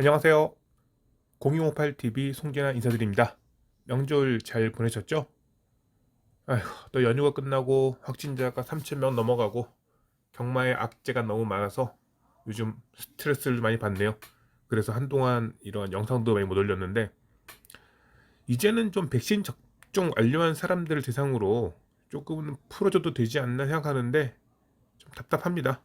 안녕하세요. 0258TV 송진아 인사드립니다. 명절 잘 보내셨죠? 아휴, 또 연휴가 끝나고 확진자가 3,000명 넘어가고 경마의 악재가 너무 많아서 요즘 스트레스를 많이 받네요. 그래서 한동안 이런 영상도 많이 못 올렸는데 이제는 좀 백신 접종 완료한 사람들을 대상으로 조금은 풀어줘도 되지 않나 생각하는데 좀 답답합니다.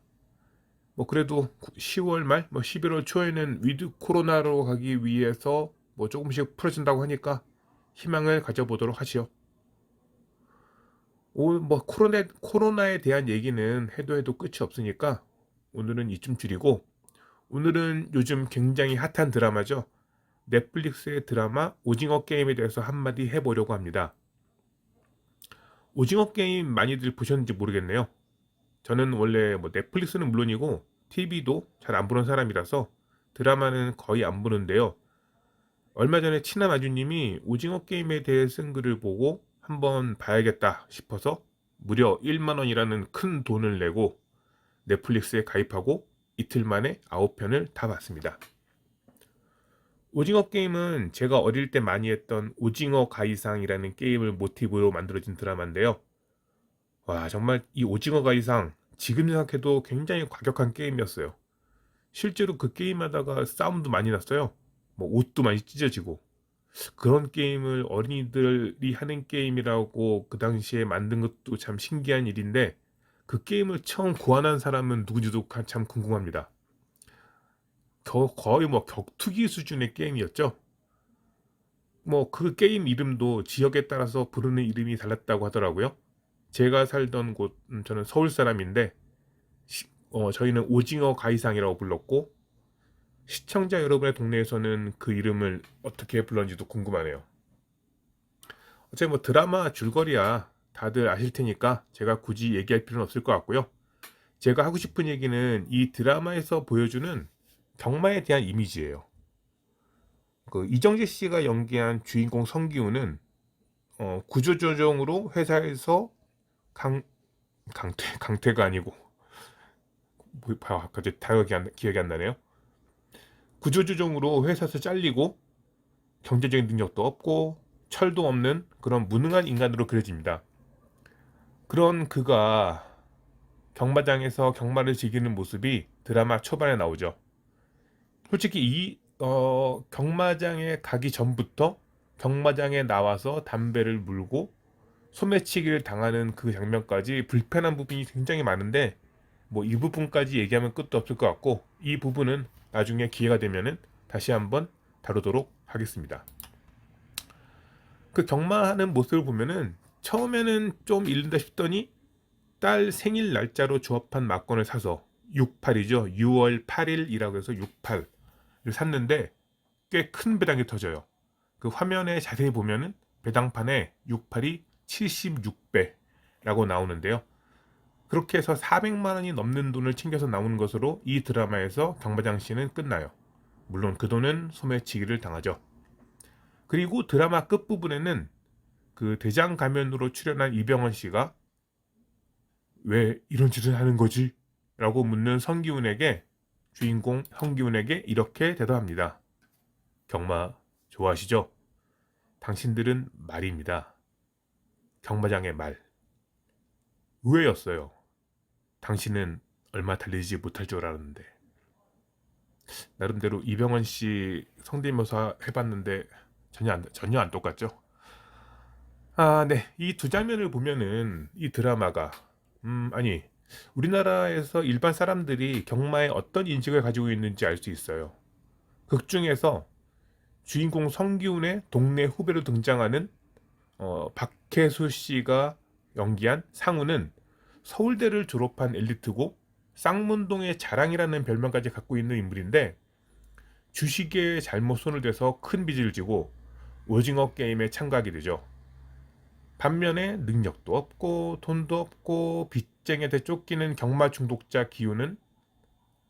뭐 그래도 10월 말, 11월 초에는 위드 코로나로 가기 위해서 뭐 조금씩 풀어진다고 하니까 희망을 가져보도록 하지요. 뭐 코로나에 대한 얘기는 해도 끝이 없으니까 오늘은 이쯤 줄이고, 오늘은 요즘 굉장히 핫한 드라마죠. 넷플릭스의 드라마 오징어 게임에 대해서 한마디 해보려고 합니다. 오징어 게임 많이들 보셨는지 모르겠네요. 저는 원래 뭐 넷플릭스는 물론이고 TV도 잘 안 보는 사람이라서 드라마는 거의 안 보는데요. 얼마 전에 친한 아주님이 오징어 게임에 대해 쓴 글을 보고 한번 봐야겠다 싶어서 무려 1만 원이라는 큰 돈을 내고 넷플릭스에 가입하고 이틀 만에 9편을 다 봤습니다. 오징어 게임은 제가 어릴 때 많이 했던 오징어 가이상이라는 게임을 모티브로 만들어진 드라마인데요. 와, 정말 이 오징어 가이상 지금 생각해도 굉장히 과격한 게임이었어요. 실제로 그 게임하다가 싸움도 많이 났어요. 뭐 옷도 많이 찢어지고. 그런 게임을 어린이들이 하는 게임이라고 그 당시에 만든 것도 참 신기한 일인데, 그 게임을 처음 고안한 사람은 누구지도 참 궁금합니다. 거의 뭐 격투기 수준의 게임이었죠. 뭐 그 게임 이름도 지역에 따라서 부르는 이름이 달랐다고 하더라고요. 제가 살던 곳, 저는 서울 사람인데 저희는 오징어 가이상이라고 불렀고, 시청자 여러분의 동네에서는 그 이름을 어떻게 불렀는지도 궁금하네요. 어차피 뭐 드라마 줄거리야 다들 아실 테니까 제가 굳이 얘기할 필요는 없을 것 같고요. 제가 하고 싶은 얘기는 이 드라마에서 보여주는 경마에 대한 이미지예요. 그 이정재 씨가 연기한 주인공 성기훈은 구조조정으로 회사에서 강퇴가 아니고 갑자기 기억이 안 나네요. 구조조정으로 회사에서 잘리고 경제적인 능력도 없고 철도 없는 그런 무능한 인간으로 그려집니다. 그런 그가 경마장에서 경마를 즐기는 모습이 드라마 초반에 나오죠. 솔직히 이 경마장에 가기 전부터 경마장에 나와서 담배를 물고 소매치기를 당하는 그 장면까지 불편한 부분이 굉장히 많은데, 뭐 이 부분까지 얘기하면 끝도 없을 것 같고 이 부분은 나중에 기회가 되면은 다시 한번 다루도록 하겠습니다. 그 경마하는 모습을 보면은 처음에는 좀 잃는다 싶더니 딸 생일 날짜로 조합한 막건을 사서 68이죠. 6월 8일이라고 해서 68을 샀는데 꽤 큰 배당이 터져요. 그 화면에 자세히 보면은 배당판에 68이 76배라고 나오는데요. 그렇게 해서 400만 원이 넘는 돈을 챙겨서 나오는 것으로 이 드라마에서 경마장 씨는 끝나요. 물론 그 돈은 소매치기를 당하죠. 그리고 드라마 끝부분에는 그 대장 가면으로 출연한 이병헌 씨가 왜 이런 짓을 하는 거지? 라고 묻는 성기훈에게, 주인공 성기훈에게 이렇게 대답합니다. 경마 좋아하시죠? 당신들은 말입니다. 경마장의 말. 의외였어요. 당신은 얼마 달리지 못할 줄 알았는데. 나름대로 이병헌 씨 성대모사 해봤는데 전혀 안 똑같죠? 아, 네. 이 두 장면을 보면은 이 드라마가, 아니, 우리나라에서 일반 사람들이 경마에 어떤 인식을 가지고 있는지 알 수 있어요. 극 중에서 주인공 성기훈의 동네 후배로 등장하는 박혜수 씨가 연기한 상우는 서울대를 졸업한 엘리트고 쌍문동의 자랑이라는 별명까지 갖고 있는 인물인데, 주식에 잘못 손을 대서 큰 빚을 지고 오징어 게임에 참가하게 되죠. 반면에 능력도 없고 돈도 없고 빚쟁이한테 쫓기는 경마 중독자 기우는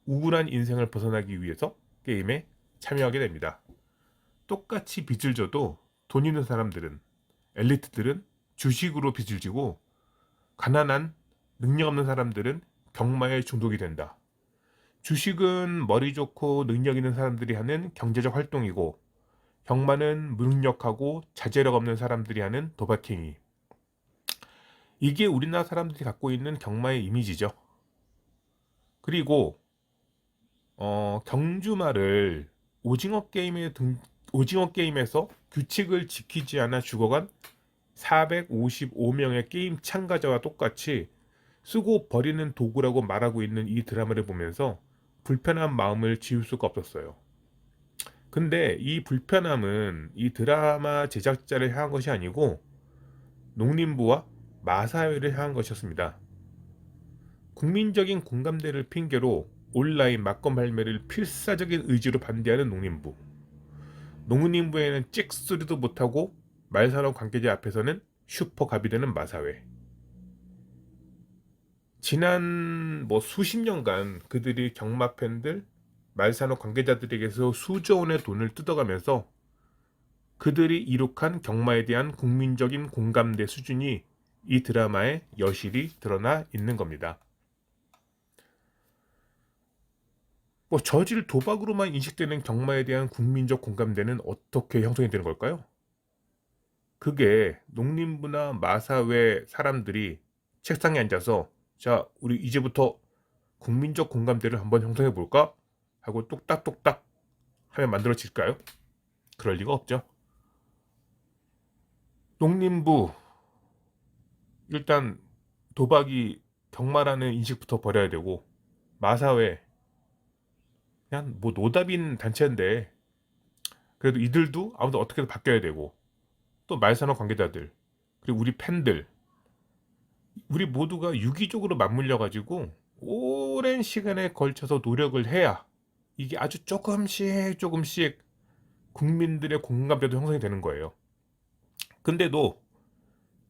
우울한 인생을 벗어나기 위해서 게임에 참여하게 됩니다. 똑같이 빚을 져도 돈 있는 사람들은, 엘리트들은 주식으로 빚을 지고 가난한 능력 없는 사람들은 경마에 중독이 된다. 주식은 머리 좋고 능력 있는 사람들이 하는 경제적 활동이고, 경마는 무능력하고 자제력 없는 사람들이 하는 도박행위. 이게 우리나라 사람들이 갖고 있는 경마의 이미지죠. 그리고 경주마를 오징어 게임에서 규칙을 지키지 않아 죽어간 455명의 게임 참가자와 똑같이 쓰고 버리는 도구라고 말하고 있는 이 드라마를 보면서 불편한 마음을 지울 수가 없었어요. 근데 이 불편함은 이 드라마 제작자를 향한 것이 아니고 농림부와 마사회를 향한 것이었습니다. 국민적인 공감대를 핑계로 온라인 막건 발매를 필사적인 의지로 반대하는 농림부. 농림부에는 찍소리도 못하고 말산업 관계자 앞에서는 슈퍼갑이 되는 마사회. 지난 수십 년간 그들이 경마 팬들, 말산업 관계자들에게서 수조 원의 돈을 뜯어가면서 그들이 이룩한 경마에 대한 국민적인 공감대 수준이 이 드라마에 여실히 드러나 있는 겁니다. 저질 도박으로만 인식되는 경마에 대한 국민적 공감대는 어떻게 형성이 되는 걸까요? 그게 농림부나 마사회 사람들이 책상에 앉아서 자, 우리 이제부터 국민적 공감대를 한번 형성해 볼까? 하고 뚝딱뚝딱 하면 만들어질까요? 그럴 리가 없죠. 농림부, 일단 도박이 경마라는 인식부터 버려야 되고, 마사회, 그냥 노답인 단체인데 그래도 이들도 아무튼 어떻게든 바뀌어야 되고, 또 말산업 관계자들, 그리고 우리 팬들, 우리 모두가 유기적으로 맞물려 가지고 오랜 시간에 걸쳐서 노력을 해야 이게 아주 조금씩 국민들의 공감대도 형성이 되는 거예요. 근데도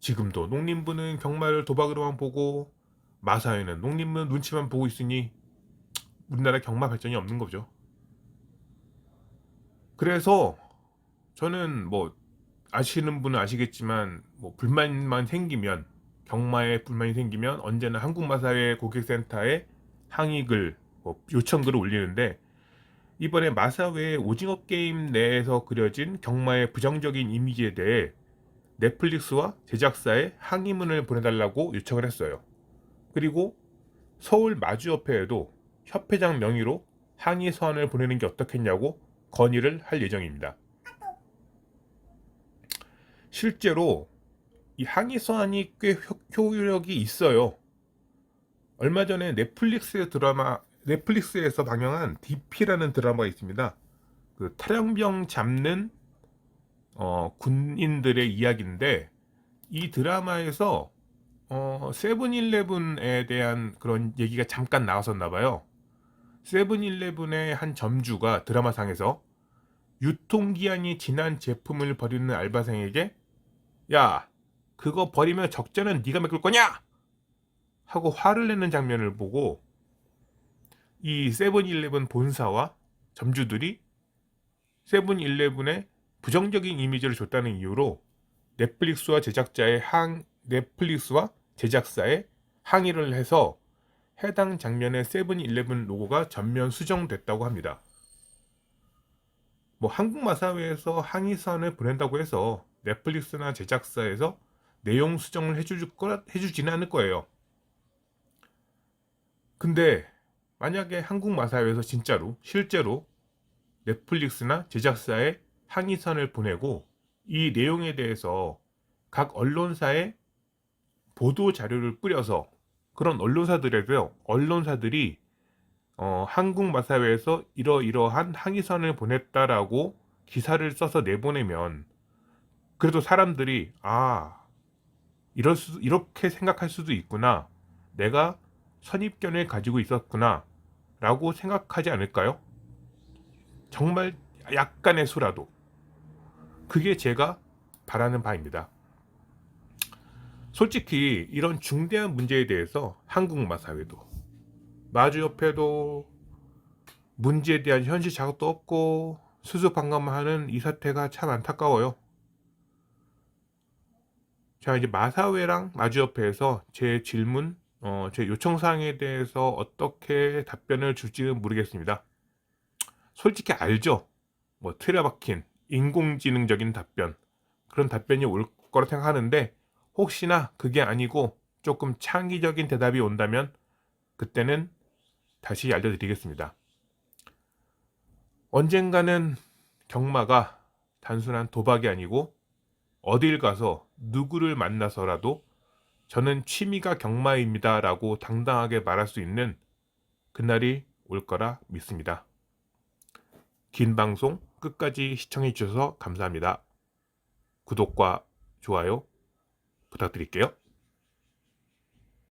지금도 농림부는 경마를 도박으로만 보고 마사회는 농림부 눈치만 보고 있으니 우리나라 경마 발전이 없는 거죠. 그래서 저는 아시는 분은 아시겠지만 불만만 생기면, 경마에 불만이 생기면 언제나 한국마사회 고객센터에 항의글, 요청글을 올리는데, 이번에 마사회 오징어 게임 내에서 그려진 경마의 부정적인 이미지에 대해 넷플릭스와 제작사에 항의문을 보내달라고 요청을 했어요. 그리고 서울 마주협회에도 협회장 명의로 항의 서한을 보내는 게 어떻겠냐고 건의를 할 예정입니다. 실제로 이 항의 서한이 꽤 효력이 있어요. 얼마 전에 넷플릭스에서 방영한 DP라는 드라마가 있습니다. 그 탈영병 잡는 군인들의 이야기인데, 이 드라마에서 세븐일레븐에 대한 그런 얘기가 잠깐 나왔었나 봐요. 세븐일레븐의 한 점주가 드라마상에서 유통기한이 지난 제품을 버리는 알바생에게 야, 그거 버리면 적자는 네가 메꿀 거냐? 하고 화를 내는 장면을 보고 이 세븐일레븐 본사와 점주들이 세븐일레븐에 부정적인 이미지를 줬다는 이유로 넷플릭스와 제작사에 항의를 해서 해당 장면의 세븐일레븐 로고가 전면 수정됐다고 합니다. 한국마사회에서 항의서한을 보낸다고 해서 넷플릭스나 제작사에서 내용 수정을 해주지는 않을 거예요. 근데 만약에 한국마사회에서 실제로 넷플릭스나 제작사에 항의선을 보내고 이 내용에 대해서 각 언론사에 보도 자료를 뿌려서 그런 언론사들이 한국마사회에서 이러이러한 항의선을 보냈다라고 기사를 써서 내보내면, 그래도 사람들이 이렇게 생각할 수도 있구나, 내가 선입견을 가지고 있었구나 라고 생각하지 않을까요? 정말 약간의 수라도. 그게 제가 바라는 바입니다. 솔직히 이런 중대한 문제에 대해서 한국마사회도 마주협회도 문제에 대한 현실 자각도 없고 수수방관만 하는 이 사태가 참 안타까워요. 자, 이제 마사회랑 마주협회에서 제 질문 제 요청사항에 대해서 어떻게 답변을 줄지는 모르겠습니다. 솔직히 알죠. 뭐 틀에 박힌 인공지능적인 답변, 그런 답변이 올 거라 생각하는데, 혹시나 그게 아니고 조금 창의적인 대답이 온다면 그때는 다시 알려드리겠습니다. 언젠가는 경마가 단순한 도박이 아니고 어딜 가서 누구를 만나서라도 저는 취미가 경마입니다 라고 당당하게 말할 수 있는 그날이 올 거라 믿습니다. 긴 방송 끝까지 시청해 주셔서 감사합니다. 구독과 좋아요 부탁드릴게요.